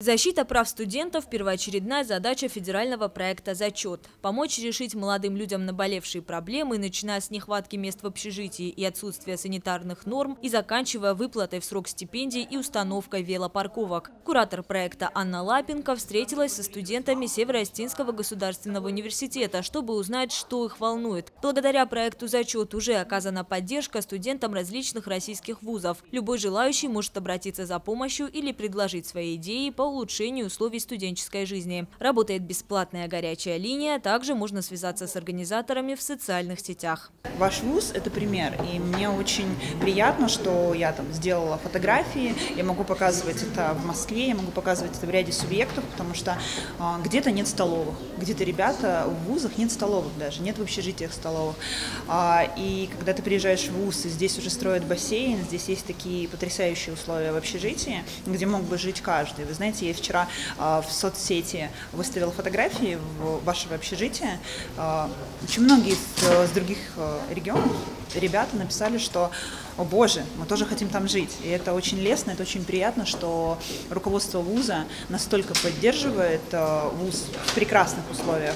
Защита прав студентов – первоочередная задача федерального проекта «Зачет». Помочь решить молодым людям наболевшие проблемы, начиная с нехватки мест в общежитии и отсутствия санитарных норм, и заканчивая выплатой в срок стипендий и установкой велопарковок. Куратор проекта Анна Лапенко встретилась со студентами Северо-Остинского государственного университета, чтобы узнать, что их волнует. Благодаря проекту «Зачет» уже оказана поддержка студентам различных российских вузов. Любой желающий может обратиться за помощью или предложить свои идеи по улучшению условий студенческой жизни. Работает бесплатная горячая линия, также можно связаться с организаторами в социальных сетях. Ваш вуз – это пример, и мне очень приятно, что я там сделала фотографии, я могу показывать это в Москве, я могу показывать это в ряде субъектов, потому что где-то нет столовых, где-то ребята в вузах нет столовых даже, нет в общежитиях столовых. И когда ты приезжаешь в вуз, и здесь уже строят бассейн, здесь есть такие потрясающие условия в общежитии, где мог бы жить каждый. Вы знаете, я вчера в соцсети выставила фотографии вашего общежития. Очень многие из других регионов ребята написали, что «О боже, мы тоже хотим там жить». И это очень лестно, это очень приятно, что руководство вуза настолько поддерживает вуз в прекрасных условиях.